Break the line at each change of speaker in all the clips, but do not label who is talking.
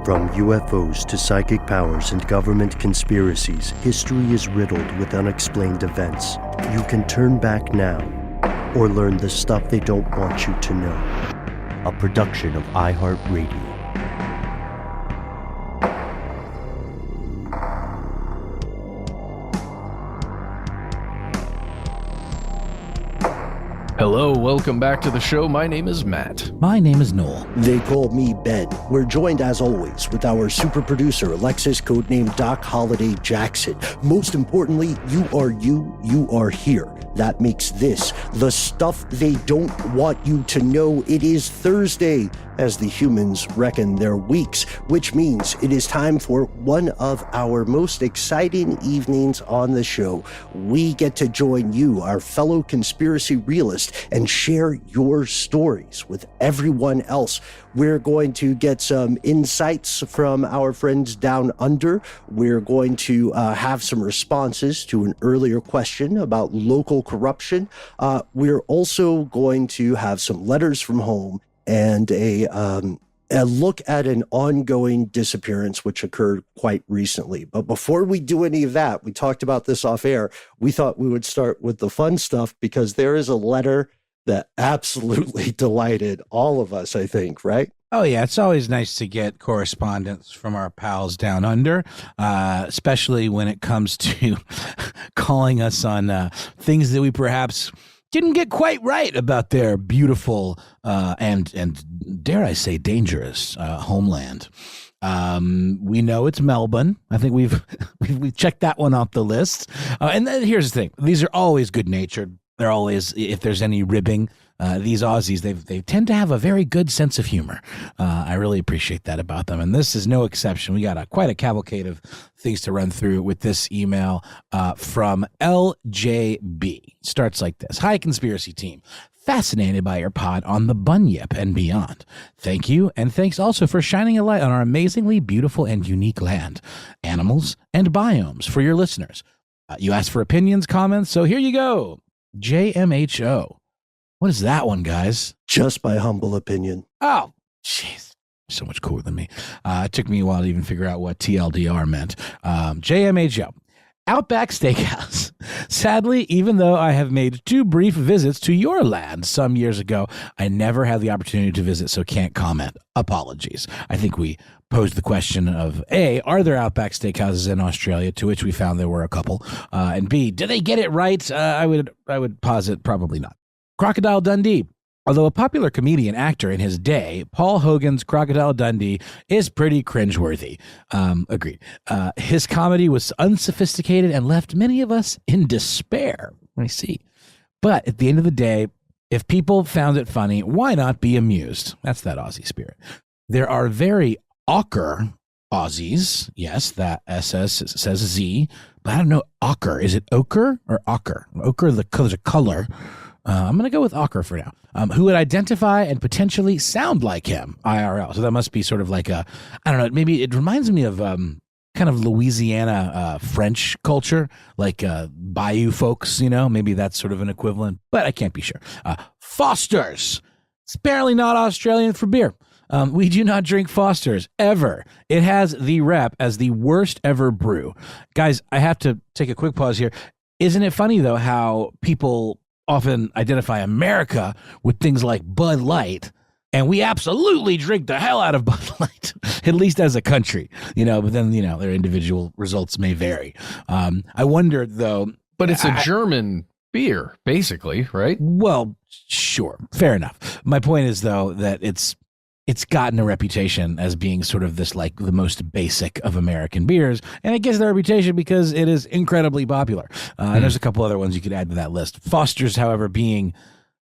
From UFOs to psychic powers and government conspiracies, history is riddled with unexplained events. You can turn back now or learn the stuff they don't want you to know. A production of iHeartRadio.
Hello, welcome back to the show. My name is Matt.
My name is Noel.
They call me Ben. We're joined, as always, with our super producer, Alexis, codenamed Doc Holiday Jackson. Most importantly, you are here. That makes this the stuff they don't want you to know. It is Thursday, as the humans reckon their weeks, which means it is time for one of our most exciting evenings on the show. We get to join you, our fellow conspiracy realist, and share your stories with everyone else. We're going to get some insights from our friends down under. We're going to have some responses to an earlier question about local corruption. We're also going to have some letters from home and a look at an ongoing disappearance which occurred quite recently. But before we do any of that, we talked about this off air. We thought we would start with the fun stuff because there is a letter that absolutely delighted all of us, I think, right?
Oh, yeah. It's always nice to get correspondence from our pals down under, especially when it comes to calling us on things that we perhaps didn't get quite right about their beautiful and dare I say dangerous homeland. We know it's Melbourne. I think we've checked that one off the list. And then here's the thing: these are always good natured. They're always, if there's any ribbing, these Aussies, they tend to have a very good sense of humor. I really appreciate that about them. And this is no exception. We got quite a cavalcade of things to run through with this email from LJB. Starts like this. Hi, conspiracy team. Fascinated by your pod on the Bunyip and beyond. Thank you, and thanks also for shining a light on our amazingly beautiful and unique land, animals, and biomes for your listeners. You asked for opinions, comments, so here you go. JMHO. What is that one, guys?
Just my humble opinion.
Oh, jeez. So much cooler than me. It took me a while to even figure out what TLDR meant. JMHO. Outback Steakhouse. Sadly, even though I have made 2 brief visits to your land some years ago, I never had the opportunity to visit, so can't comment. Apologies. I think we posed the question of A, are there Outback Steakhouses in Australia, to which we found there were a couple, and B, do they get it right? I would posit probably not. Crocodile Dundee. Although a popular comedian actor in his day, Paul Hogan's Crocodile Dundee is pretty cringeworthy. Agreed. His comedy was unsophisticated and left many of us in despair. I see. But at the end of the day, if people found it funny, why not be amused? That's that Aussie spirit. There are very ochre Aussies. Yes, that SS says Z, but I don't know ochre. Is it ochre or ochre? Ochre, the color. I'm going to go with ochre for now. Who would identify and potentially sound like him IRL. So that must be sort of like I don't know, maybe it reminds me of kind of Louisiana French culture, like Bayou folks, maybe that's sort of an equivalent, but I can't be sure. Foster's. It's apparently not Australian for beer. We do not drink Foster's ever. It has the rep as the worst ever brew. Guys, I have to take a quick pause here. Isn't it funny, though, how people often identify America with things like Bud Light, and we absolutely drink the hell out of Bud Light, at least as a country, but then, their individual results may vary. I wonder, though.
But it's a German beer, basically, right?
Well, sure. Fair enough. My point is, though, that it's gotten a reputation as being sort of this, like, the most basic of American beers. And it gets the reputation because it is incredibly popular. And there's a couple other ones you could add to that list. Foster's, however, being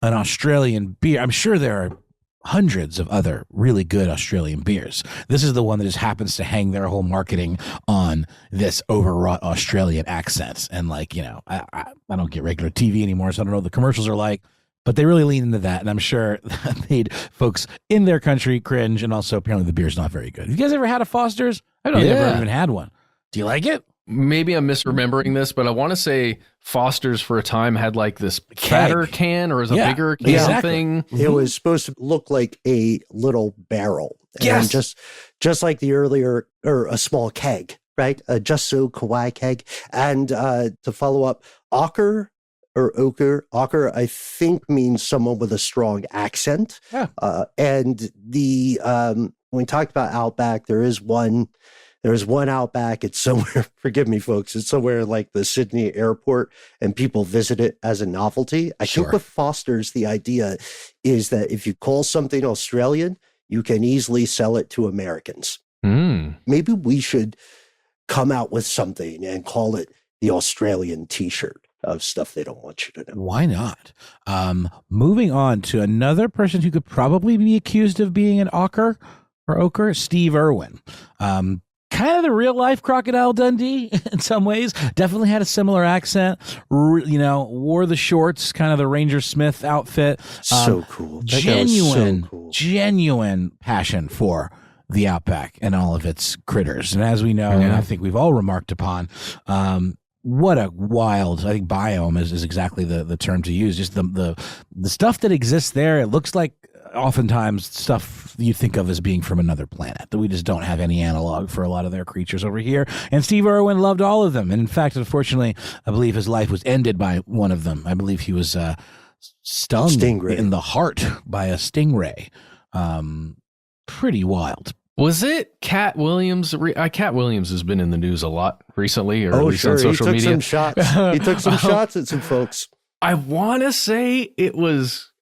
an Australian beer, I'm sure there are hundreds of other really good Australian beers. This is the one that just happens to hang their whole marketing on this overwrought Australian accent. And, like, I don't get regular TV anymore, so I don't know what the commercials are like. But they really lean into that, and I'm sure that made folks in their country cringe, and also apparently the beer's not very good. Have you guys ever had a Foster's? I don't think I've ever even had one. Do you like it?
Maybe I'm misremembering this, but I want to say Foster's for a time had like this fatter can, or is a bigger can thing.
It was supposed to look like a little barrel.
Yes.
And just just like the earlier, or a small keg, right? Just so kawaii keg. And to follow up, ochre or ochre, I think means someone with a strong accent.
Yeah.
And when we talked about Outback, there's one Outback. It's somewhere, forgive me, folks, it's somewhere like the Sydney airport, and people visit it as a novelty. I think what fosters the idea is that if you call something Australian, you can easily sell it to Americans. Maybe we should come out with something and call it the Australian T-shirt of stuff they don't want you to know.
Why not? Moving on to another person who could probably be accused of being an ochre, Steve Irwin. Kind of the real life Crocodile Dundee in some ways. Definitely had a similar accent. Wore the shorts, kind of the Ranger Smith outfit.
So cool.
Genuine passion for the Outback and all of its critters. And as we know, and I think we've all remarked upon, what a wild, I think biome is exactly the term to use. Just the stuff that exists there. It looks like oftentimes stuff you think of as being from another planet, that we just don't have any analog for a lot of their creatures over here. And Steve Irwin loved all of them. And in fact, unfortunately, I believe his life was ended by one of them. I believe he was stung in the heart by a stingray. Pretty wild.
Was it Cat Williams? Cat Williams has been in the news a lot recently, or at least on social media.
Some shots. He took some shots at some folks.
I want to say it was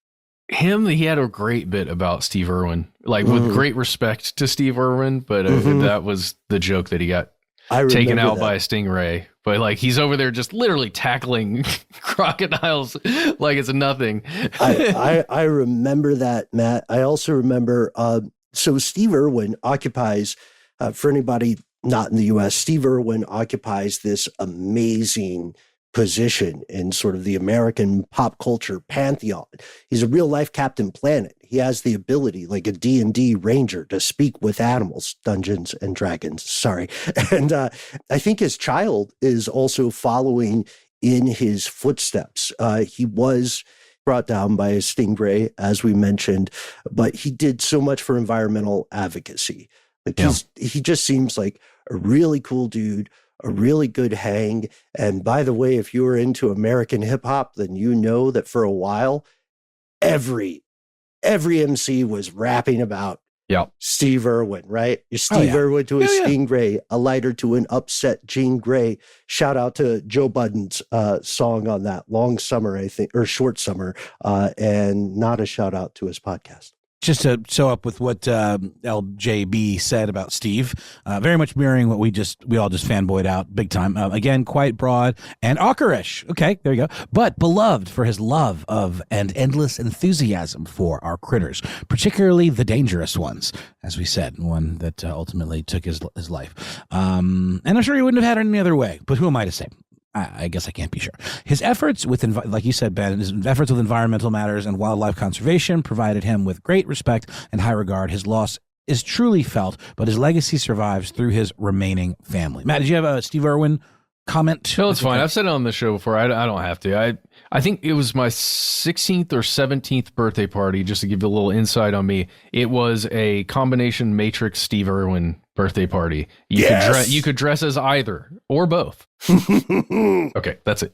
him. He had a great bit about Steve Irwin, with great respect to Steve Irwin, but that was the joke that he got taken out by a stingray. But he's over there just literally tackling crocodiles like it's nothing.
I remember that, Matt. I also remember. So Steve Irwin occupies, for anybody not in the U.S., Steve Irwin occupies this amazing position in sort of the American pop culture pantheon. He's a real life Captain Planet. He has the ability, like a D&D ranger, to speak with animals, Dungeons and Dragons. Sorry. And I think his child is also following in his footsteps. He was brought down by a stingray, as we mentioned, but he did so much for environmental advocacy. He just seems like a really cool dude, a really good hang. And by the way, if you were into American hip hop, then you know that for a while, every MC was rapping about Steve Irwin, right? Steve Irwin to a stingray, a lighter to an upset Jean Grey. Shout out to Joe Budden's song on that, Long Summer, I think, or Short Summer, and not a shout out to his podcast.
Just to show up with what LJB said about Steve, very much mirroring what we all just fanboyed out big time. Again, quite broad and ochre-ish. Okay, there you go. But beloved for his love of and endless enthusiasm for our critters, particularly the dangerous ones, as we said, one that ultimately took his life. And I'm sure he wouldn't have had it any other way, but who am I to say? I guess I can't be sure. His efforts with, like you said, Ben, his efforts with environmental matters and wildlife conservation provided him with great respect and high regard. His loss is truly felt, but his legacy survives through his remaining family. Matt, did you have a Steve Irwin comment?
No, it's fine. I've said it on the show before. I don't have to. I think it was my 16th or 17th birthday party, just to give you a little insight on me. It was a combination Matrix Steve Irwin birthday party. You could dress as either or both. Okay, that's it.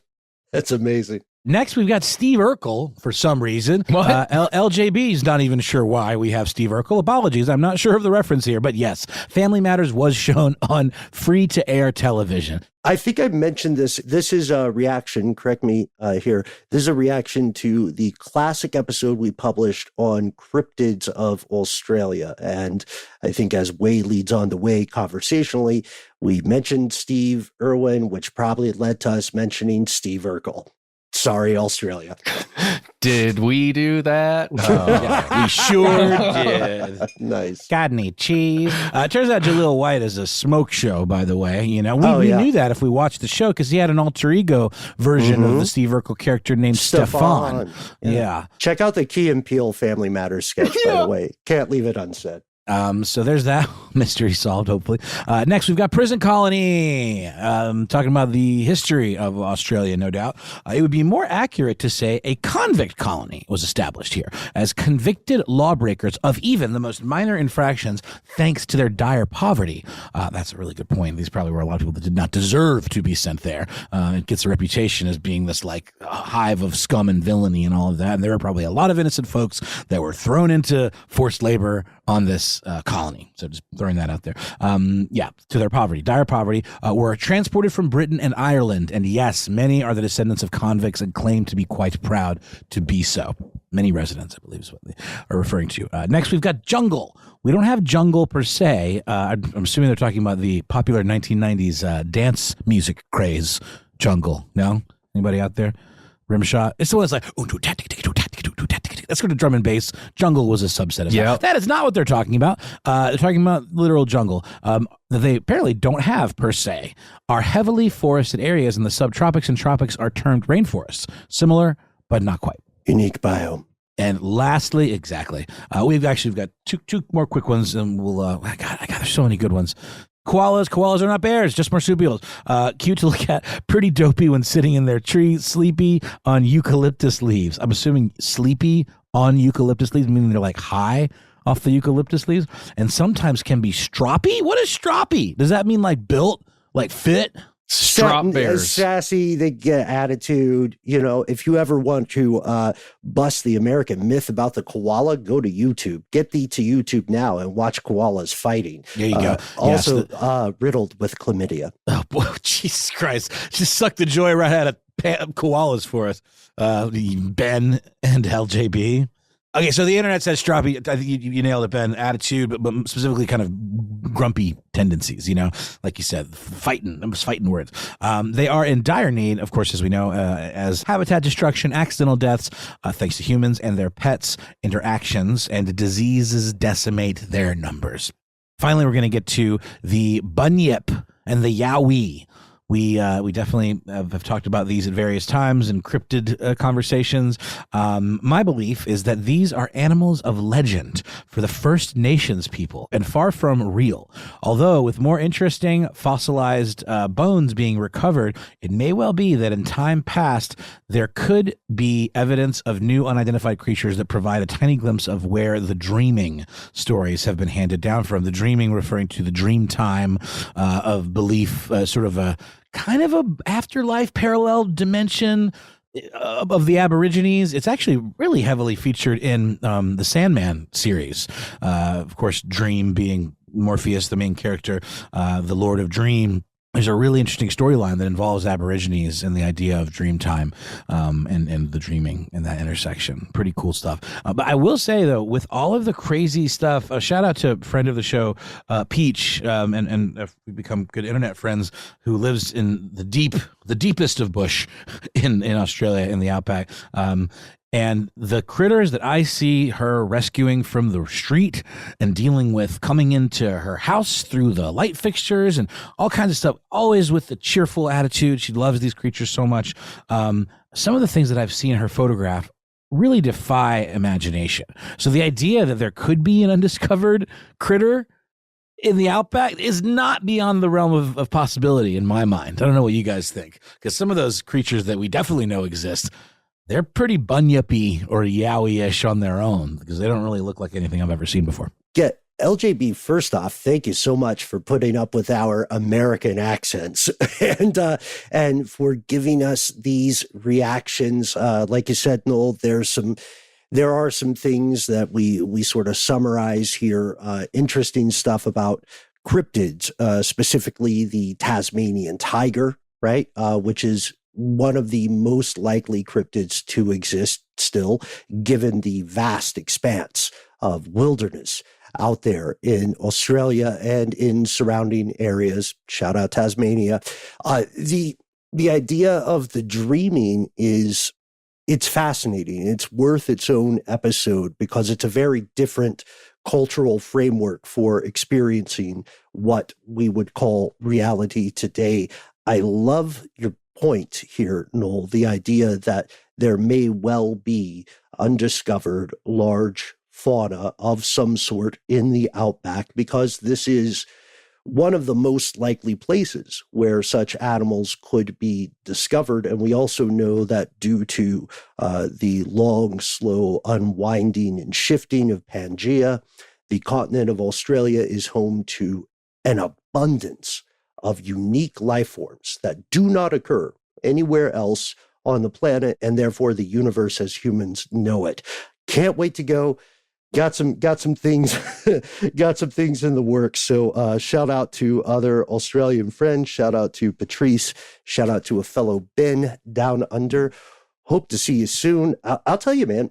That's amazing.
Next, we've got Steve Urkel for some reason. LJB's not even sure why we have Steve Urkel. Apologies, I'm not sure of the reference here, but yes, Family Matters was shown on free-to-air television.
I think I mentioned this. This is a reaction, correct me here. This is a reaction to the classic episode we published on cryptids of Australia. And I think as Way leads on the way conversationally, we mentioned Steve Irwin, which probably led to us mentioning Steve Urkel. Sorry, Australia.
Did we do that?
Yeah, we sure did.
Nice.
Got any cheese? Turns out Jaleel White is a smoke show, by the way. We knew that if we watched the show, because he had an alter ego version of the Steve Urkel character named Stefan. Yeah.
Check out the Key and Peele Family Matters sketch, by the way. Can't leave it unsaid.
So there's that mystery solved, hopefully. Next, we've got prison colony. Talking about the history of Australia, no doubt. It would be more accurate to say a convict colony was established here as convicted lawbreakers of even the most minor infractions, thanks to their dire poverty. That's a really good point. These probably were a lot of people that did not deserve to be sent there. It gets a reputation as being this like hive of scum and villainy and all of that. And there were probably a lot of innocent folks that were thrown into forced labor on this colony. So just throwing that out there. To their poverty, dire poverty, were transported from Britain and Ireland. And yes, many are the descendants of convicts and claim to be quite proud to be so. Many residents, I believe, is what they are referring to. Next, we've got jungle. We don't have jungle per se. I'm assuming they're talking about the popular 1990s dance music craze, jungle. No? Anybody out there? Rimshot. It's the one that's like, that's sort of drum and bass. Jungle was a subset of that. That is not what they're talking about. They're talking about literal jungle that they apparently don't have per se. Our heavily forested areas in the subtropics and tropics are termed rainforests. Similar, but not quite.
Unique biome.
And lastly, exactly. We've got two more quick ones, and we'll. There's so many good ones. Koalas are not bears, just marsupials. Cute to look at, pretty dopey when sitting in their tree, sleepy on eucalyptus leaves. I'm assuming sleepy on eucalyptus leaves, meaning they're like high off the eucalyptus leaves, and sometimes can be stroppy. What is stroppy? Does that mean like built, like fit?
Strop bears.
Sassy, they get attitude. You know, if you ever want to bust the American myth about the koala, go to YouTube. Get thee to YouTube now and watch koalas fighting.
There you go.
Also, riddled with chlamydia.
Oh, boy, Jesus Christ. Just suck the joy right out of koalas for us. Ben and LJB. Okay, so the internet says stroppy. I think you nailed it, Ben. Attitude, but specifically kind of grumpy tendencies, you know, like you said, fighting words. They are in dire need, of course, as we know, as habitat destruction, accidental deaths, thanks to humans and their pets' interactions, and diseases decimate their numbers. Finally, we're going to get to the bunyip and the yowie. We definitely have talked about these at various times in cryptid conversations. My belief is that these are animals of legend for the First Nations people and far from real. Although with more interesting fossilized bones being recovered, it may well be that in time past, there could be evidence of new unidentified creatures that provide a tiny glimpse of where the dreaming stories have been handed down from. The dreaming referring to the dream time of belief, sort of a kind of a afterlife parallel dimension of the Aborigines. It's actually really heavily featured in the Sandman series. Of course, Dream being Morpheus, the main character, the Lord of Dream. There's a really interesting storyline that involves Aborigines and the idea of dream time and the dreaming in that intersection. Pretty cool stuff. But I will say, though, with all of the crazy stuff, a shout out to a friend of the show, Peach, and we've become good internet friends, who lives in the deepest of bush in Australia, in the outback. And the critters that I see her rescuing from the street and dealing with coming into her house through the light fixtures and all kinds of stuff, always with the cheerful attitude. She loves these creatures so much. Some of the things that I've seen her photograph really defy imagination. So the idea that there could be an undiscovered critter in the outback is not beyond the realm of possibility in my mind. I don't know what you guys think, because some of those creatures that we definitely know exist, they're pretty bunyipy or yowie-ish on their own, because they don't really look like anything I've ever seen before.
Yeah, LJB, first off, thank you so much for putting up with our American accents and for giving us these reactions. Like you said, Noel, there are some things that we sort of summarize here. Interesting stuff about cryptids, specifically the Tasmanian tiger, right? Which is one of the most likely cryptids to exist still, given the vast expanse of wilderness out there in Australia and in surrounding areas. Shout out Tasmania. The idea of the dreaming it's fascinating. It's worth its own episode because it's a very different cultural framework for experiencing what we would call reality today. I love your point here, Noel, the idea that there may well be undiscovered large fauna of some sort in the outback, because this is one of the most likely places where such animals could be discovered. And we also know that due to the long, slow unwinding and shifting of Pangea, the continent of Australia is home to an abundance of unique life forms that do not occur anywhere else on the planet, and therefore the universe as humans know it. Can't wait to go. Got some things, got some things in the works. So shout out to other Australian friends. Shout out to Patrice. Shout out to a fellow Ben down under. Hope to see you soon. I'll tell you, man.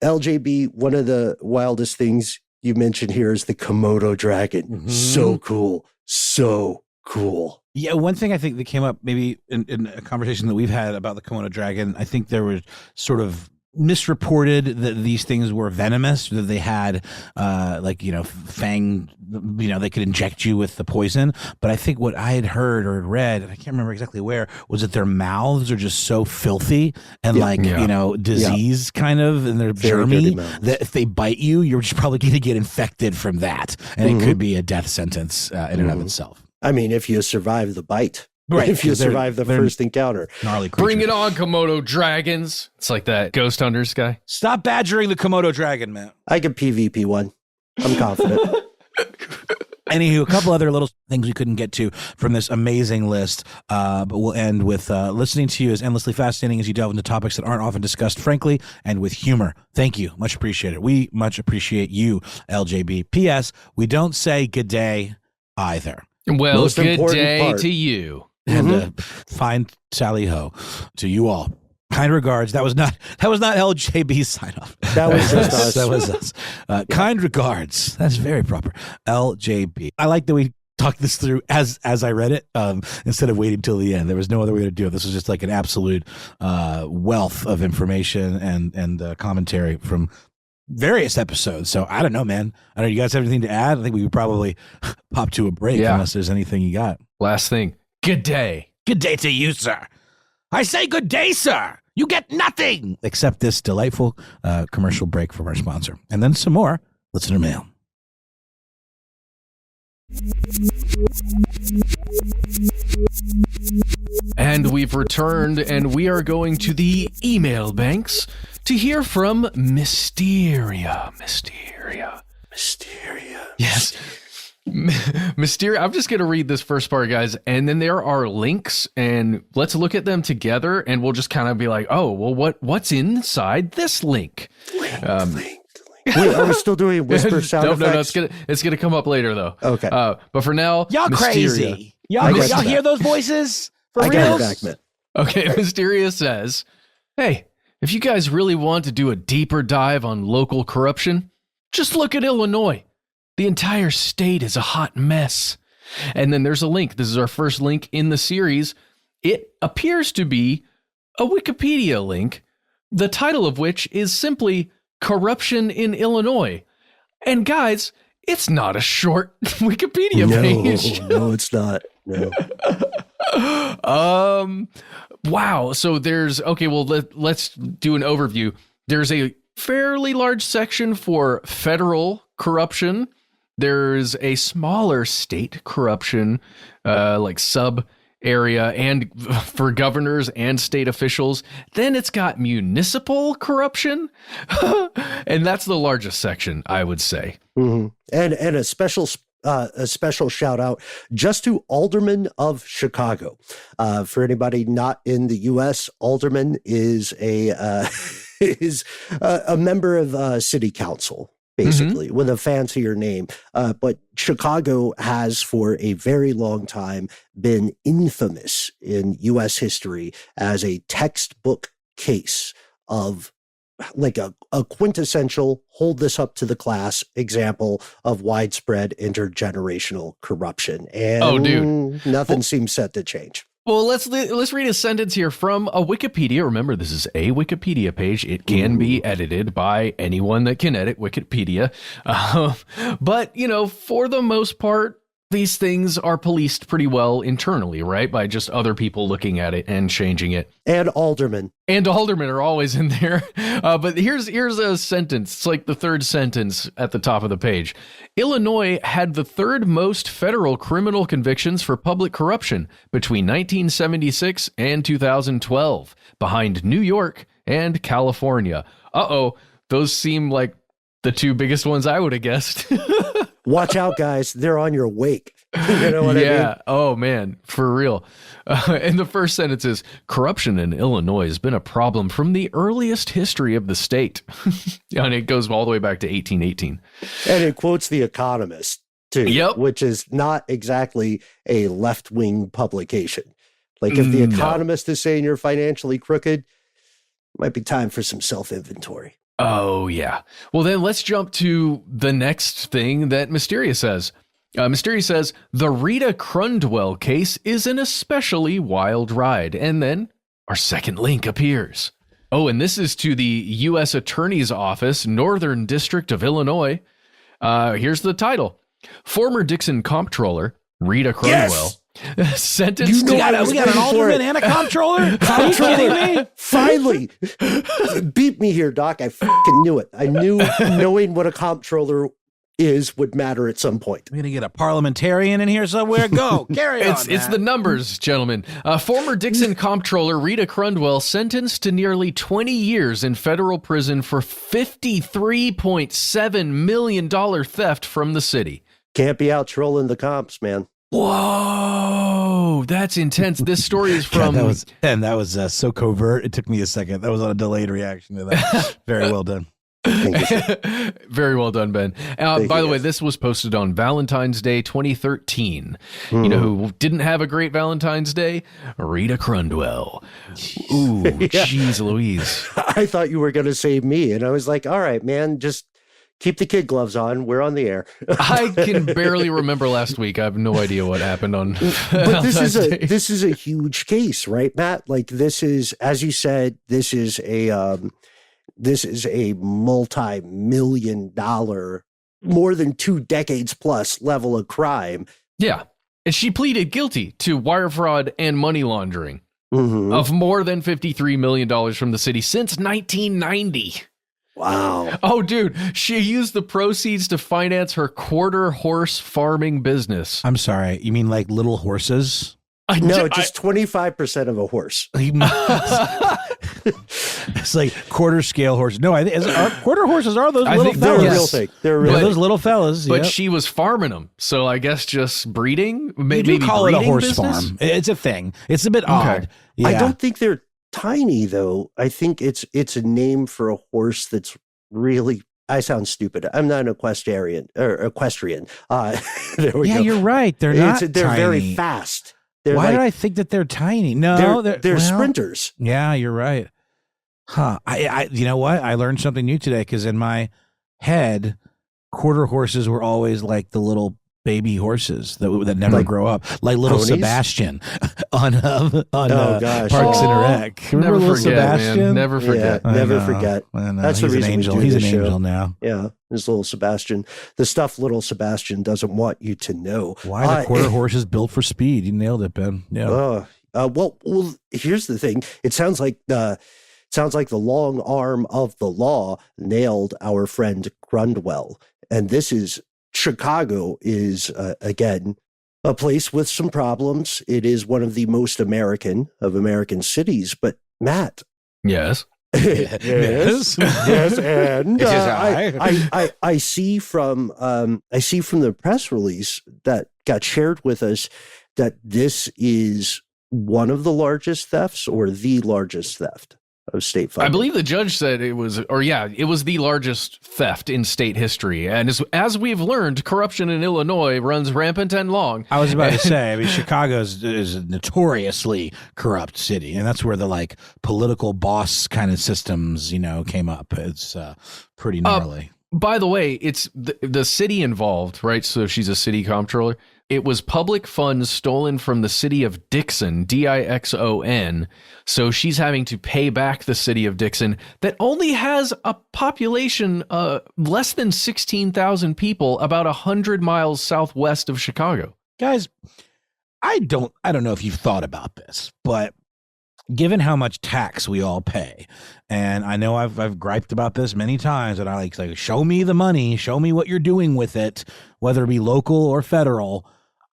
LJB, one of the wildest things you mentioned here is the Komodo dragon. Mm-hmm. So cool. So cool.
Yeah, one thing I think that came up maybe in a conversation that we've had about the Komodo dragon, I think there was sort of misreported that these things were venomous, that they had fang, they could inject you with the poison. But I think what I had heard or read, and I can't remember exactly where, was that their mouths are just so filthy and disease kind of, and they're germy, that if they bite you, you're just probably going to get infected from that. And it could be a death sentence in and of itself.
I mean, if you survive the bite.
Right,
if you survive the first encounter.
Gnarly creatures.
Bring it on, Komodo dragons. It's like that Ghost Hunters guy.
Stop badgering the Komodo dragon, man.
I can PvP one. I'm confident.
Anywho, a couple other little things we couldn't get to from this amazing list, but we'll end with listening to you is endlessly fascinating as you delve into topics that aren't often discussed, frankly, and with humor. Thank you. Much appreciated. We much appreciate you, LJB. P.S. We don't say good day either.
Well, good day to you.
And fine Sally Ho to you all. Kind regards. That was not LJB's sign off.
That was just us.
That was us. Kind regards. That's very proper. LJB. I like that we talked this through as I read it, instead of waiting till the end. There was no other way to do it. This was just like an absolute wealth of information and commentary from various episodes. So I don't know, man. I don't know. You guys have anything to add? I think we could probably pop to a break unless there's anything you got.
Last thing. Good day.
Good day to you, sir. I say good day, sir. You get nothing except this delightful commercial break from our sponsor. And then some more listener mail.
And we've returned, and we are going to the email banks to hear from Mysteria. Yes. Mysteria. I'm just going to read this first part, guys, and then there are links, and let's look at them together, and we'll just kind of be like, oh, well, what's inside this link?
Link. Wait, are we still doing whisper sound effects?
No, it's gonna come up later, though.
Okay.
But for now,
y'all
Mysteria.
Crazy. Y'all hear those voices? For
I
real?
got it back, man.
Okay, Mysteria says, hey, if you guys really want to do a deeper dive on local corruption, just look at Illinois. The entire state is a hot mess. And then there's a link. This is our first link in the series. It appears to be a Wikipedia link, the title of which is simply Corruption in Illinois. And guys, it's not a short Wikipedia page.
No, it's not. No.
Wow. So let's do an overview. There's a fairly large section for federal corruption. There's a smaller state corruption, like sub area, and for governors and state officials. Then it's got municipal corruption, and that's the largest section, I would say.
Mm-hmm. And a special shout out just to Alderman of Chicago. For anybody not in the U.S., Alderman is a member of city council, basically, with a fancier name. But Chicago has for a very long time been infamous in U.S. history as a textbook case of like a quintessential hold this up to the class example of widespread intergenerational corruption. And nothing seems set to change.
Well, let's read a sentence here from a Wikipedia. Remember, this is a Wikipedia page. It can be edited by anyone that can edit Wikipedia. But, for the most part, these things are policed pretty well internally, right? By just other people looking at it and changing it.
And aldermen.
And aldermen are always in there. But here's a sentence. It's like the third sentence at the top of the page. Illinois had the third most federal criminal convictions for public corruption between 1976 and 2012, behind New York and California. Uh-oh, those seem like the two biggest ones I would have guessed.
Watch out, guys. They're on your wake. You know what I mean?
Yeah. Oh, man. For real. And the first sentence is, corruption in Illinois has been a problem from the earliest history of the state. And it goes all the way back to 1818.
And it quotes The Economist, too,
Yep.
which is not exactly a left-wing publication. Like, if The Economist is saying you're financially crooked, might be time for some self-inventory.
Oh, yeah. Well, then let's jump to the next thing that Mysteria says. Mysteria says, the Rita Crundwell case is an especially wild ride. And then our second link appears. Oh, and this is to the U.S. Attorney's Office, Northern District of Illinois. Here's the title. Former Dixon comptroller, Rita Crundwell, sentenced
we got an alderman and a comptroller? Are you kidding me?
Finally. Beat me here, Doc. I fucking knew it. I knew knowing what a comptroller would matter at some point.
We're going to get a parliamentarian in here somewhere. Go. Carry on.
It's the numbers, gentlemen. Former Dixon comptroller Rita Crundwell sentenced to nearly 20 years in federal prison for $53.7 million theft from the city.
Can't be out trolling the comps, man.
Whoa, that's intense. This story is from...
that was so covert. It took me a second. That was on a delayed reaction to that. Very well done.
Very well done, Ben. By the way, this was posted on Valentine's Day 2013. You know who didn't have a great Valentine's Day? Rita Crundwell. Ooh, jeez Louise.
I thought you were going to say me, and I was like, all right, man, just keep the kid gloves on. We're on the air.
I can barely remember last week. I have no idea what happened on
But this is a huge case, right, Matt? Like, this is, as you said, this is a multi-million-dollar, more than 2 decades plus level of crime.
Yeah. And she pleaded guilty to wire fraud and money laundering of more than $53 million from the city since 1990.
Wow.
Oh, dude, she used the proceeds to finance her quarter horse farming business.
I'm sorry. You mean like little horses?
No, just 25% of a horse.
It's like quarter scale horses. No, quarter horses are those little fellas.
They're a real thing. They're
those little fellas.
But she was farming them. So I guess just breeding.
Maybe call it a horse farm. It's a thing. It's a bit odd. Yeah.
I don't think they're tiny, though. I think it's a name for a horse that's really... I sound stupid. I'm not an equestrian. There we go.
You're right. They're not tiny.
They're very fast.
Why did I think that they're tiny? No,
they're sprinters.
Yeah, you're right. Huh. I you know what? I learned something new today, because in my head, quarter horses were always like the little baby horses that never grow up, like little
ponies?
Sebastian on Parks and Rec.
Never
little
forget,
Sebastian?
man. Never forget.
Yeah, never forget. That's the reason we do
He's
this
an
show.
angel now.
Yeah, there's little Sebastian. The stuff little Sebastian doesn't want you to know.
Why the quarter horse is built for speed. You nailed it, Ben. Yeah.
Well, here's the thing. It sounds like the long arm of the law nailed our friend Crundwell. And Chicago is, again, a place with some problems. It is one of the most American of American cities. But Matt.
Yes.
yes. And I see from the press release that got shared with us that this is one of the largest thefts or the largest theft of state funding.
I believe the judge said it was the largest theft in state history. And as we've learned, corruption in Illinois runs rampant and long.
I was about to say, Chicago is a notoriously corrupt city, and that's where the political boss kind of systems, came up. It's pretty gnarly.
By the way, it's the city involved, right? So she's a city comptroller. It was public funds stolen from the city of Dixon, Dixon. So she's having to pay back the city of Dixon that only has a population less than 16,000 people, about 100 miles southwest of Chicago.
Guys, I don't know if you've thought about this, but given how much tax we all pay, and I know I've griped about this many times, and I like show me the money, show me what you're doing with it, whether it be local or federal.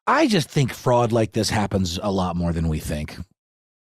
I just think fraud like this happens a lot more than we think.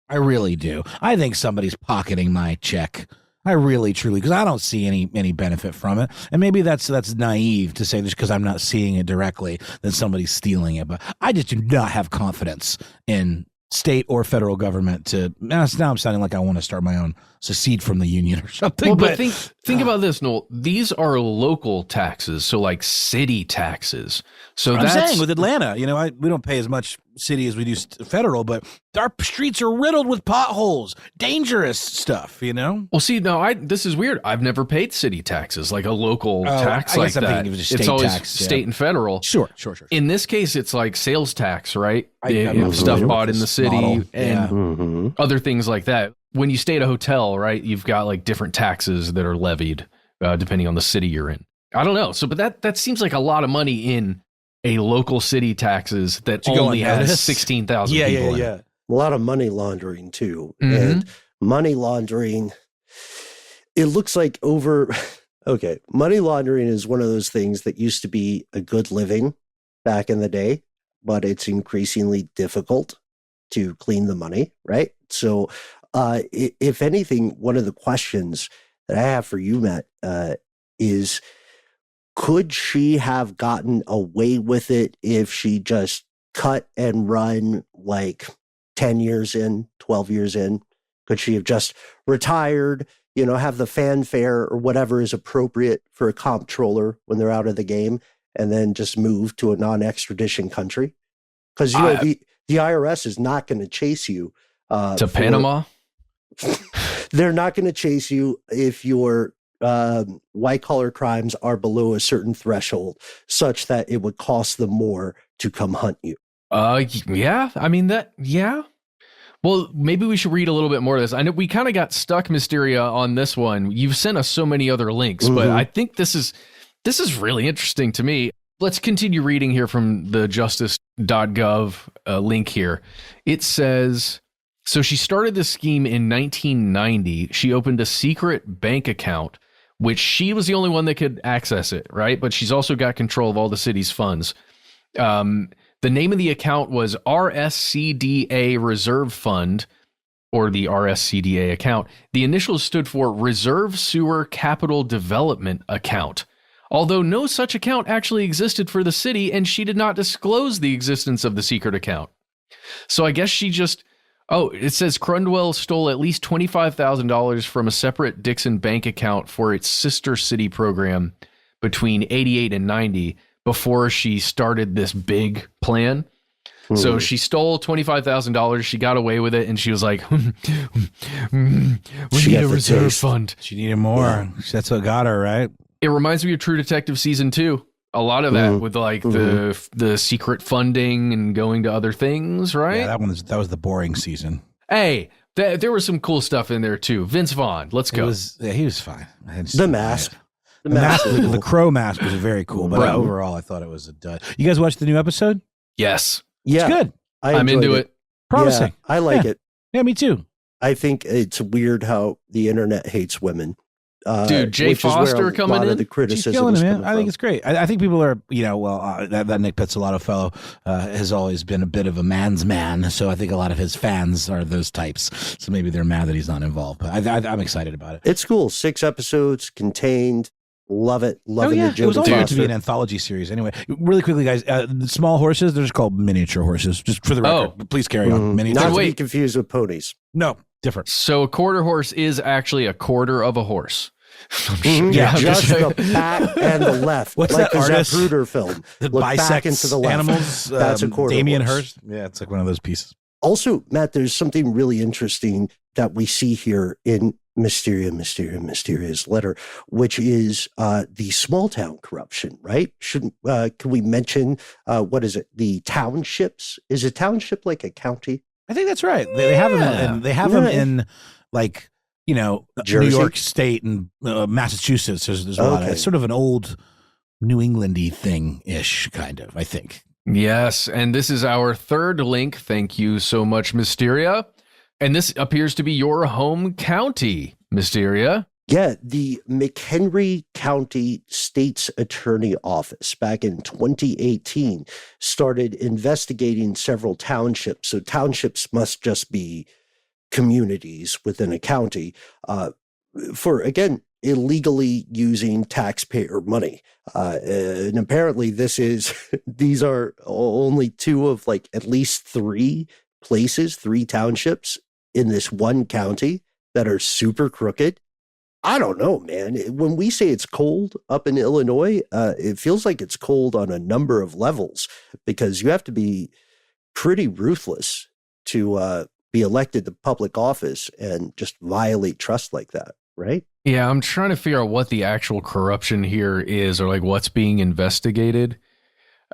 I really do. I think somebody's pocketing my check. I really, truly, because I don't see any benefit from it. And maybe that's naive to say just because I'm not seeing it directly that somebody's stealing it. But I just do not have confidence in state or federal government to now I'm sounding like I want to start my own secede from the union or something.
Well, but think about this, Noel. These are local taxes, so like city taxes. So
I'm saying with Atlanta, we don't pay as much city as we do federal, but our streets are riddled with potholes, dangerous stuff.
Well, see, no, this is weird. I've never paid city taxes, like a local tax like that. It's always tax, state and federal.
Sure.
In this case, it's like sales tax, right? Stuff bought in the city and other things like that. When you stay at a hotel, right, you've got like different taxes that are levied depending on the city you're in. I don't know. So, but that seems like a lot of money in a local city taxes that only has 16,000 people in it.
A lot of money laundering too. And money laundering, it looks like money laundering is one of those things that used to be a good living back in the day, but it's increasingly difficult to clean the money, right? So if anything, one of the questions that I have for you, Matt, is could she have gotten away with it if she just cut and run like 10 years in, 12 years in? Could she have just retired, have the fanfare or whatever is appropriate for a comptroller when they're out of the game and then just move to a non-extradition country? Because, the IRS is not going to chase you.
To Panama?
They're not going to chase you if your white-collar crimes are below a certain threshold such that it would cost them more to come hunt you.
Yeah. I mean, yeah. Well, maybe we should read a little bit more of this. I know we kind of got stuck, Mysteria, on this one. You've sent us so many other links, but I think this is really interesting to me. Let's continue reading here from the justice.gov link here. It says, so she started this scheme in 1990. She opened a secret bank account, which she was the only one that could access it, right? But she's also got control of all the city's funds. The name of the account was RSCDA Reserve Fund, or the RSCDA account. The initials stood for Reserve Sewer Capital Development Account. Although no such account actually existed for the city, and she did not disclose the existence of the secret account. So I guess she just... it says Crundwell stole at least $25,000 from a separate Dixon bank account for its sister city program between 88 and 90 before she started this big plan. So she stole $25,000. She got away with it, and she was like, we need a reserve fund.
She needed more. Yeah. That's what got her, right?
It reminds me of True Detective Season 2. A lot of that with like the secret funding and going to other things, right?
Yeah, that was the boring season.
Hey, there was some cool stuff in there too. Vince Vaughn, let's go.
He was fine.
The mask.
The crow mask was very cool, but overall I thought it was a dud. You guys watched the new episode?
Yes.
Yeah.
It's good.
I'm into it.
Promising.
Yeah, I like it.
Yeah, me too.
I think it's weird how the internet hates women.
Dude, Jay Foster coming in.
The criticism
killing him, man. I think it's great. I think people are, that Nick Pizzolatto fellow has always been a bit of a man's man. So I think a lot of his fans are those types. So maybe they're mad that he's not involved. But I'm excited about it.
It's cool. 6 episodes contained. Love it. Loving the Jodie
It was always meant to be
Foster.
an anthology series. Anyway, really quickly, guys, the small horses, they're just called miniature horses. Just for the record. Please carry on. Miniature.
Not to be confused with ponies.
No, different.
So a quarter horse is actually a quarter of a horse.
Yeah, just the back and the left.
What's
like
that artist?
Zapruder film.
That
Look back into the left.
Animals.
That's a quarter
Damien
horse.
Hirst. Yeah, it's like one of those pieces.
Also, Matt, there's something really interesting that we see here in Mysteria's letter, which is the small town corruption, right? Can we mention, what is it? The townships? Is a township like a county?
I think that's right. They have them. They have them in like,
Jersey?
New York State and Massachusetts. There's a lot of, it's sort of an old New Englandy thing-ish, kind of, I think.
Yes, and this is our third link. Thank you so much, Mysteria. And this appears to be your home county, Mysteria.
Yeah, the McHenry County State's Attorney Office back in 2018 started investigating several townships. So townships must just be communities within a county for, again, illegally using taxpayer money. And apparently these are only two of like at least three townships in this one county that are super crooked. I don't know, man. When we say it's cold up in Illinois, it feels like it's cold on a number of levels because you have to be pretty ruthless to be elected to public office and just violate trust like that, right?
Yeah, I'm trying to figure out what the actual corruption here is, or like what's being investigated.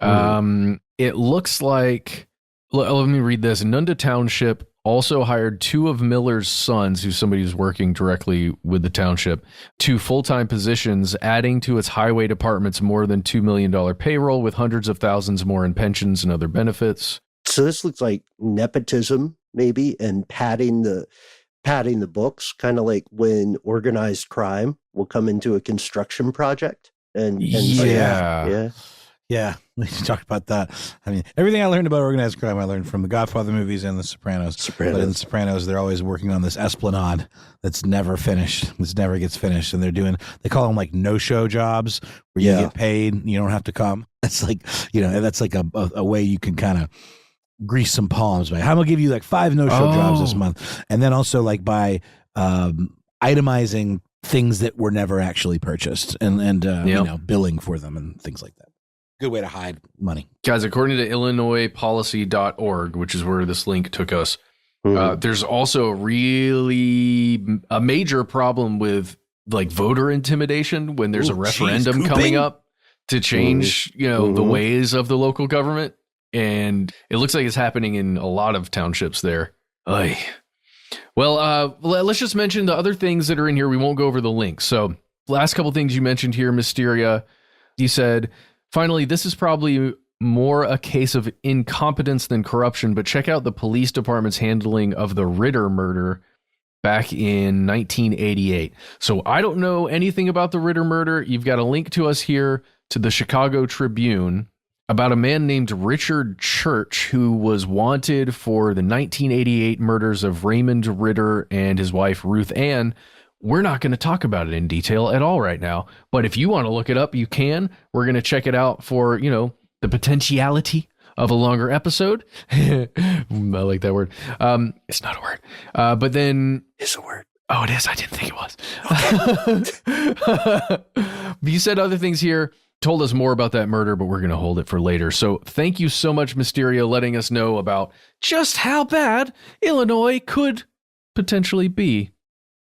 It looks like, let me read this. Nunda Township also hired two of Miller's sons, who's somebody who's working directly with the township, to full-time positions, adding to its highway department's more than $2 million payroll with hundreds of thousands more in pensions and other benefits.
So this looks like nepotism, maybe, and padding the books, kind of like when organized crime will come into a construction project. And
Yeah, we talked about that. I mean, everything I learned about organized crime, I learned from the Godfather movies and the Sopranos. But in the Sopranos, they're always working on this esplanade that's never finished. This never gets finished. And they call them like no-show jobs where you get paid and you don't have to come. That's like, that's like a way you can kind of grease some palms by. I'm going to give you like 5 no-show jobs this month. And then also like by itemizing things that were never actually purchased and billing for them and things like that. Good way to hide money.
Guys, according to IllinoisPolicy.org, which is where this link took us, there's also a major problem with like voter intimidation when there's a referendum coming up to change, the ways of the local government. And it looks like it's happening in a lot of townships there. Oy. Well, let's just mention the other things that are in here. We won't go over the links. So last couple things you mentioned here, Mysteria, you said, finally, this is probably more a case of incompetence than corruption, but check out the police department's handling of the Ritter murder back in 1988. So I don't know anything about the Ritter murder. You've got a link to us here to the Chicago Tribune about a man named Richard Church who was wanted for the 1988 murders of Raymond Ritter and his wife Ruth Ann. We're not going to talk about it in detail at all right now, but if you want to look it up, you can. We're going to check it out for, the potentiality of a longer episode. I like that word. It's not a word. But then
it's a word.
Oh, it is. I didn't think it was. Okay. You said other things here, told us more about that murder, but we're going to hold it for later. So thank you so much, Mysteria, letting us know about just how bad Illinois could potentially be.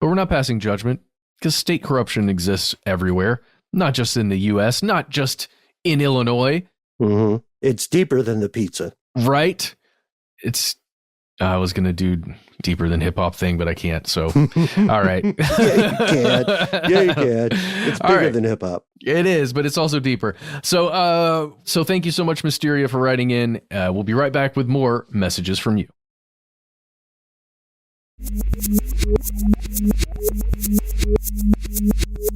But we're not passing judgment because state corruption exists everywhere, not just in the U.S., not just in Illinois.
Mm-hmm. It's deeper than the pizza.
Right? I was going to do deeper than hip hop thing, but I can't. So, all right.
Yeah, you can. It's bigger than hip hop.
It is, but it's also deeper. So thank you so much, Mysteria, for writing in. We'll be right back with more messages from you.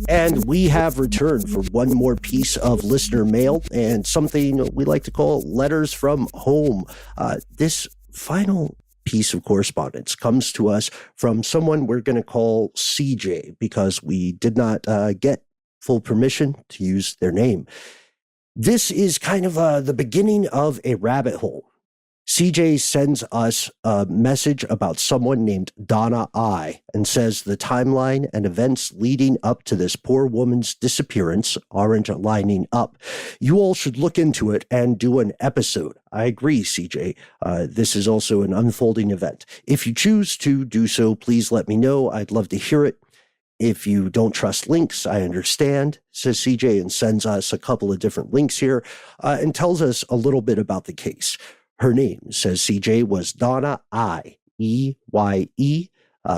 And we have returned for one more piece of listener mail and something we like to call letters from home. This final piece of correspondence comes to us from someone we're going to call CJ because we did not get full permission to use their name. This is kind of the beginning of a rabbit hole. CJ sends us a message about someone named Donna I and says the timeline and events leading up to this poor woman's disappearance aren't lining up. You all should look into it and do an episode. I agree, CJ. This is also an unfolding event. If you choose to do so, please let me know. I'd love to hear it. If you don't trust links, I understand, says CJ, and sends us a couple of different links here and tells us a little bit about the case. Her name, says CJ, was Donna I, E-Y-E.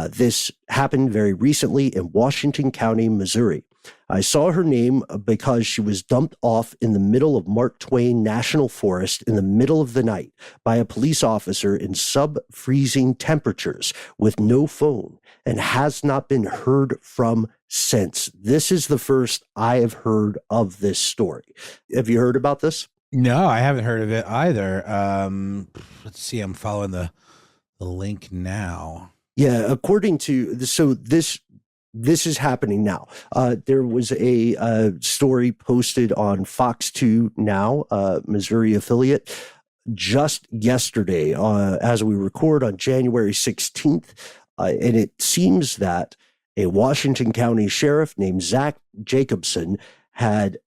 This happened very recently in Washington County, Missouri. I saw her name because she was dumped off in the middle of Mark Twain National Forest in the middle of the night by a police officer in sub-freezing temperatures with no phone and has not been heard from since. This is the first I have heard of this story. Have you heard about this?
No, I haven't heard of it either. Let's see. I'm following the link now.
Yeah, according to this is happening now. There was a story posted on Fox 2 Now, Missouri affiliate, just yesterday as we record on January 16th. And it seems that a Washington County sheriff named Zach Jacobson had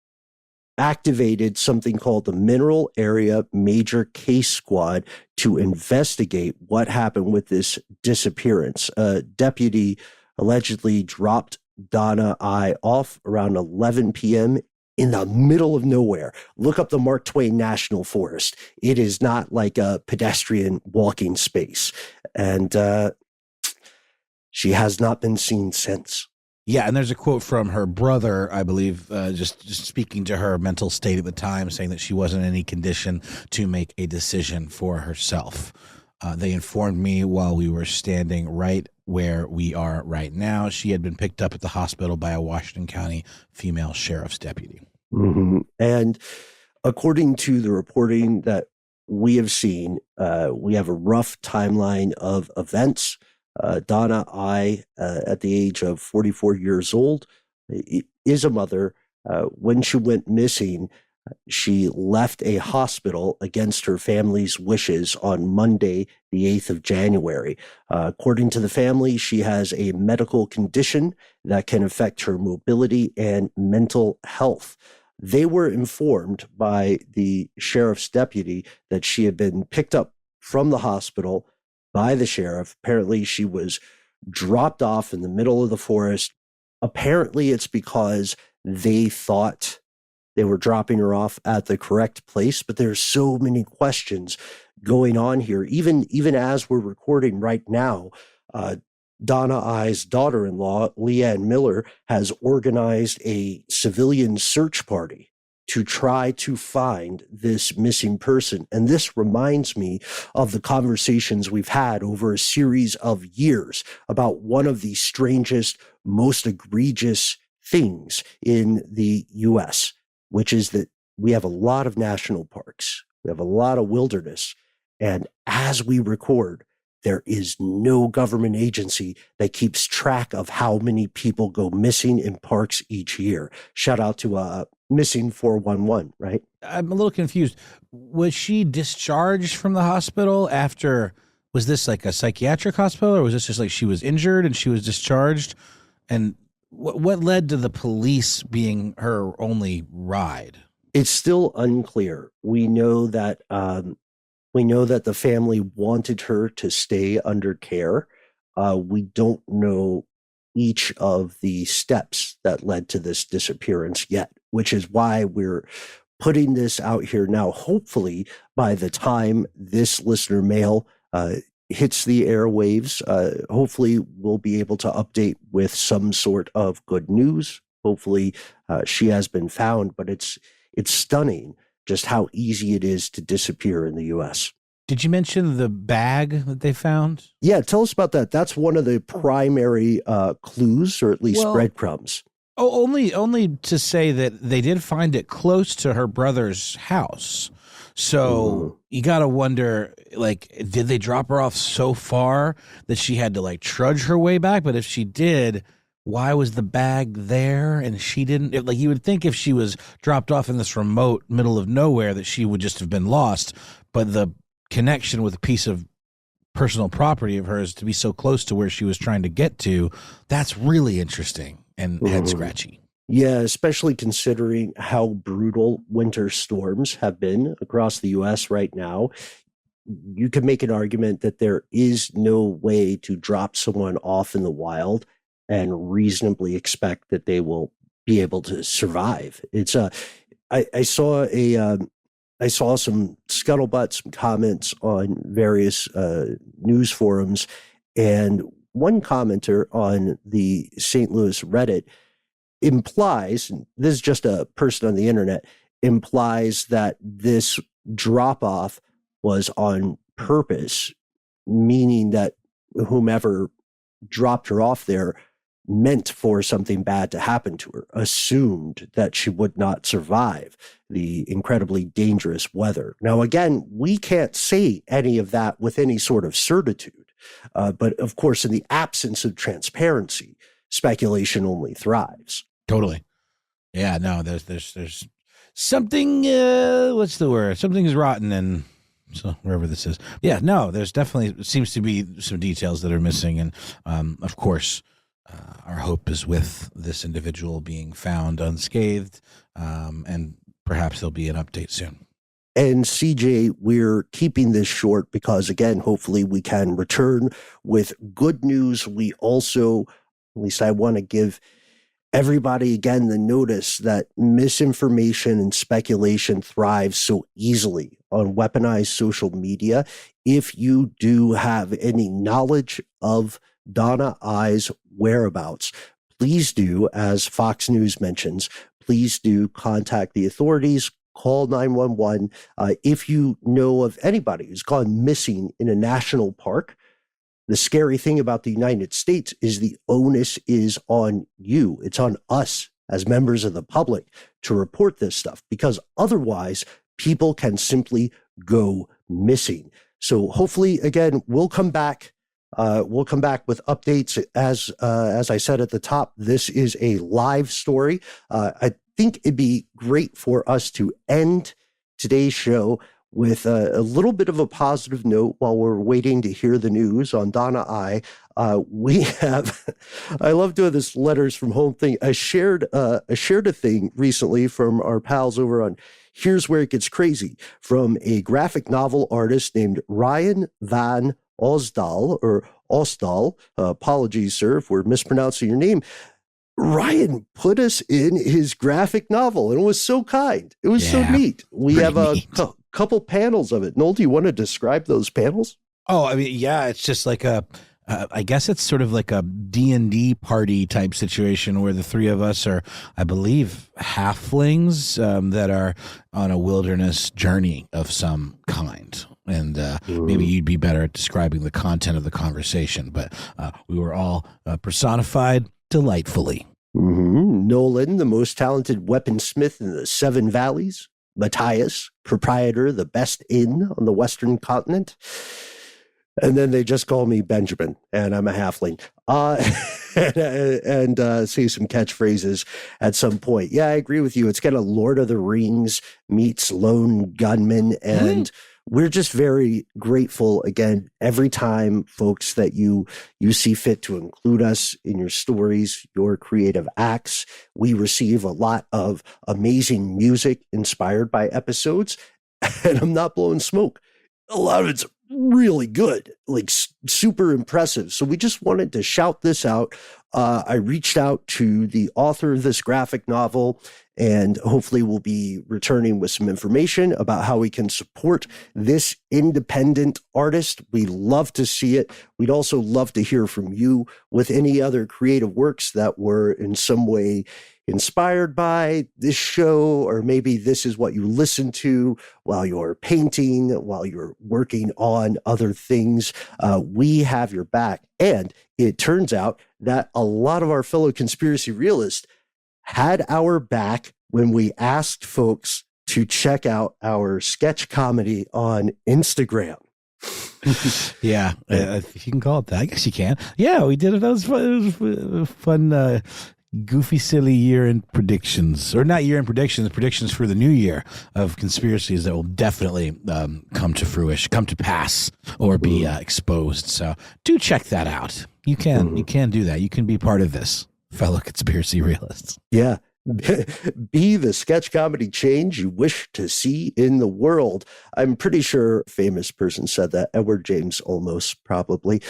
activated something called the Mineral Area Major Case Squad to investigate what happened with this disappearance. A deputy allegedly dropped Donna I off around 11 p.m. in the middle of nowhere. Look up the Mark Twain National Forest. It is not like a pedestrian walking space. And she has not been seen since.
Yeah, and there's a quote from her brother, I believe, just speaking to her mental state at the time, saying that she wasn't in any condition to make a decision for herself. They informed me while we were standing right where we are right now. She had been picked up at the hospital by a Washington County female sheriff's deputy.
Mm-hmm. And according to the reporting that we have seen, we have a rough timeline of events. Donna I, at the age of 44 years old, is a mother. When she went missing, she left a hospital against her family's wishes on Monday, the 8th of January. According to the family, she has a medical condition that can affect her mobility and mental health. They were informed by the sheriff's deputy that she had been picked up from the hospital by the sheriff. Apparently, she was dropped off in the middle of the forest. Apparently, it's because they thought they were dropping her off at the correct place, but there's so many questions going on here. Even as we're recording right now, Donna I's daughter-in-law, Leanne Miller, has organized a civilian search party to try to find this missing person. And this reminds me of the conversations we've had over a series of years about one of the strangest, most egregious things in the U.S., which is that we have a lot of national parks. We have a lot of wilderness. And as we record, there is no government agency that keeps track of how many people go missing in parks each year. Shout out to Missing 411, right?
I'm a little confused. Was she discharged from the hospital after, was this like a psychiatric hospital, or was this just like she was injured and she was discharged? And what led to the police being her only ride?
It's still unclear. We know that the family wanted her to stay under care. We don't know each of the steps that led to this disappearance yet, which is why we're putting this out here now. Hopefully, by the time this listener mail hits the airwaves, hopefully we'll be able to update with some sort of good news. Hopefully she has been found, but it's stunning just how easy it is to disappear in the U.S.
Did you mention the bag that they found?
Yeah, tell us about that. That's one of the primary clues, or at least breadcrumbs.
Oh, only to say that they did find it close to her brother's house. So you got to wonder, like, did they drop her off so far that she had to like trudge her way back? But if she did, why was the bag there and she didn't? Like, you would think if she was dropped off in this remote middle of nowhere that she would just have been lost. But the connection with a piece of personal property of hers to be so close to where she was trying to get to, that's really interesting and head scratchy.
Yeah, especially considering how brutal winter storms have been across the U.S. right now. You could make an argument that there is no way to drop someone off in the wild and reasonably expect that they will be able to survive. It's I saw some scuttlebutt, some comments on various news forums, and one commenter on the St. Louis Reddit implies, and this is just a person on the internet, implies that this drop-off was on purpose, meaning that whomever dropped her off there meant for something bad to happen to her, assumed that she would not survive the incredibly dangerous weather. Now, again, we can't say any of that with any sort of certitude. But of course, in the absence of transparency, speculation only thrives.
Totally. Yeah, no, there's something, what's the word? Something's rotten and so wherever this is. Yeah, no, there's definitely seems to be some details that are missing. And of course, our hope is with this individual being found unscathed, and perhaps there'll be an update soon.
And CJ, we're keeping this short because, again, hopefully we can return with good news. We also, at least I want to give everybody, again, the notice that misinformation and speculation thrives so easily on weaponized social media. If you do have any knowledge of Donna I's whereabouts, please do, as Fox News mentions, please do contact the authorities. Call 911. If you know of anybody who's gone missing in a national park, the scary thing about the United States is the onus is on you. It's on us as members of the public to report this stuff, because otherwise people can simply go missing. So hopefully, again, we'll come back. We'll come back with updates. As I said at the top, this is a live story. I think it'd be great for us to end today's show with a little bit of a positive note while we're waiting to hear the news on Donna I. We have, I love doing this letters from home thing. I shared a thing recently from our pals over on Here's Where It Gets Crazy, from a graphic novel artist named Ryan Van Osdal, or Osdal. Apologies, sir, if we're mispronouncing your name. Ryan put us in his graphic novel, and it was so kind. It was so neat. We have a couple panels of it. Noel, do you want to describe those panels?
Oh, I mean, yeah, it's just like I guess it's sort of like a D&D party type situation where the three of us are, I believe, halflings that are on a wilderness journey of some kind. And maybe you'd be better at describing the content of the conversation, but we were all personified delightfully.
Nolan, the most talented weaponsmith in the Seven Valleys. Matthias, proprietor, the best inn on the Western continent. And then they just call me Benjamin, and I'm a halfling. And say some catchphrases at some point. Yeah, I agree with you. It's kind of Lord of the Rings meets Lone Gunman, and we're just very grateful, again, every time, folks, that you see fit to include us in your stories, your creative acts. We receive a lot of amazing music inspired by episodes, and I'm not blowing smoke. A lot of it's really good, like super impressive. So we just wanted to shout this out. I reached out to the author of this graphic novel, and hopefully we'll be returning with some information about how we can support this independent artist. We love to see it. We'd also love to hear from you with any other creative works that were in some way inspired by this show, or maybe this is what you listen to while you're painting, while you're working on other things. We have your back. And it turns out that a lot of our fellow conspiracy realists had our back when we asked folks to check out our sketch comedy on Instagram.
Yeah, if you can call it that, I guess you can. Yeah, we did it. That was fun. It was fun. Goofy, silly year-end predictions, or not year-end predictions for the new year of conspiracies that will definitely come to fruition, come to pass, or be exposed. So do check that out. You can do that. You can be part of this, fellow conspiracy realists.
Yeah. Be the sketch comedy change you wish to see in the world. I'm pretty sure a famous person said that. Edward James Olmos, probably.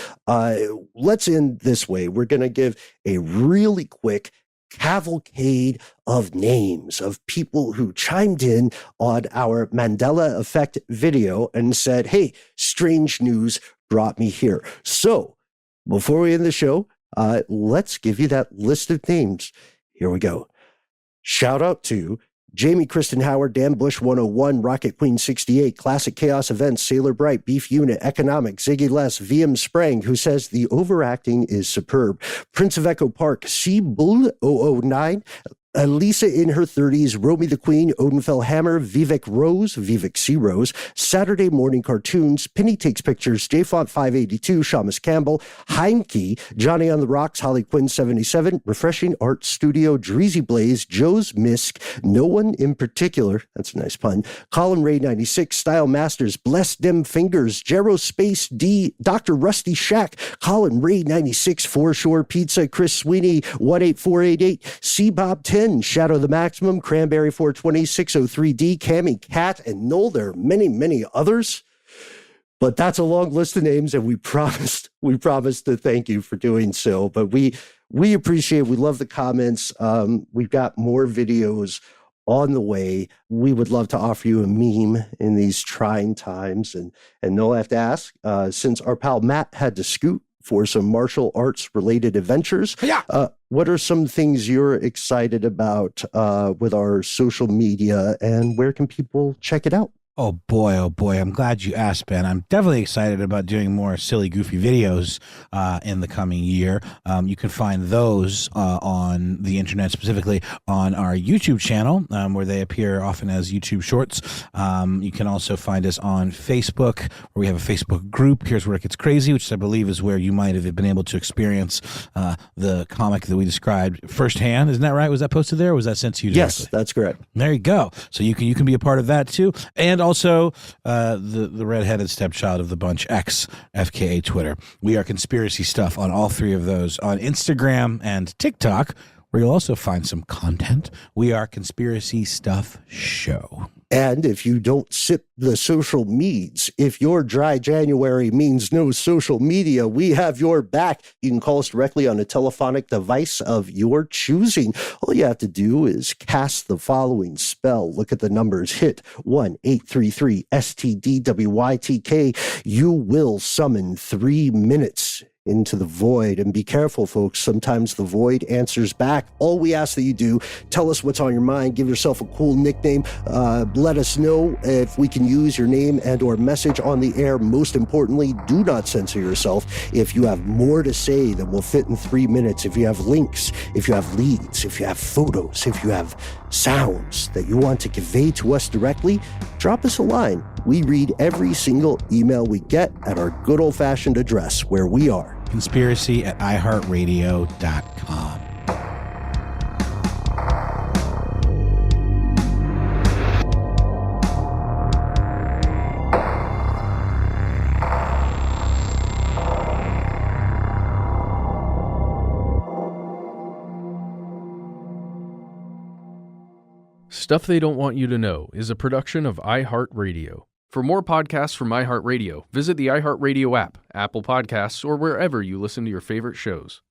Let's end this way. We're going to give a really quick cavalcade of names of people who chimed in on our Mandela Effect video and said, hey, strange news brought me here. So before we end the show, let's give you that list of names. Here we go. Shout out to Jamie Kristen Howard, Dan Bush 101, Rocket Queen 68, Classic Chaos Events, Sailor Bright, Beef Unit, Economics, Ziggy Les, VM Sprang, who says the overacting is superb. Prince of Echo Park, C Bull 009, Elisa in her 30s, Romy the Queen, Odenfell Hammer, Vivek Rose, Vivek C. Rose, Saturday Morning Cartoons, Penny Takes Pictures, JFont 582, Shamus Campbell, Heinke, Johnny on the Rocks, Holly Quinn 77, Refreshing Art Studio, Dreezy Blaze, Joe's Misk, No One in Particular, that's a nice pun, Colin Ray 96, Style Masters, Bless Dem Fingers, Jero Space D, Dr. Rusty Shack, Colin Ray 96, Foreshore Pizza, Chris Sweeney 18488, C Bob 10, Shadow the Maximum, Cranberry 420, 603D, Cammy Cat, and Noel. There are many, many others. But that's a long list of names, and we promised to thank you for doing so. But we appreciate it. We love the comments. We've got more videos on the way. We would love to offer you a meme in these trying times. And Noel, I have to ask, since our pal Matt had to scoot for some martial arts related adventures.
Yeah.
What are some things you're excited about with our social media, and where can people check it out?
Oh boy, I'm glad you asked, Ben. I'm definitely excited about doing more silly, goofy videos in the coming year. You can find those on the internet, specifically on our YouTube channel, where they appear often as YouTube Shorts. You can also find us on Facebook, where we have a Facebook group, Here's Where It Gets Crazy, which I believe is where you might have been able to experience the comic that we described firsthand. Isn't that right? Was that posted there, or was that sent to you directly?
Yes, that's correct.
There you go. So you can be a part of that too. And also the redheaded stepchild of the bunch, X, FKA Twitter. We are Conspiracy Stuff on all three of those. On Instagram and TikTok, where you'll also find some content, we are Conspiracy Stuff Show.
And if you don't sip the social meds, if your dry January means no social media, we have your back. You can call us directly on a telephonic device of your choosing. All you have to do is cast the following spell. Look at the numbers. Hit 1-833-STDWYTK. You will summon 3 minutes into the void. And be careful, folks. Sometimes the void answers back. All we ask that you do, tell us what's on your mind. Give yourself a cool nickname. Let us know if we can use your name and or message on the air. Most importantly, do not censor yourself. If you have more to say than will fit in 3 minutes, if you have links, if you have leads, if you have photos, if you have sounds that you want to convey to us directly, drop us a line. We read every single email we get at our good old-fashioned address, where we are
conspiracy@iHeartRadio.com.
Stuff They Don't Want You to Know is a production of iHeartRadio. For more podcasts from iHeartRadio, visit the iHeartRadio app, Apple Podcasts, or wherever you listen to your favorite shows.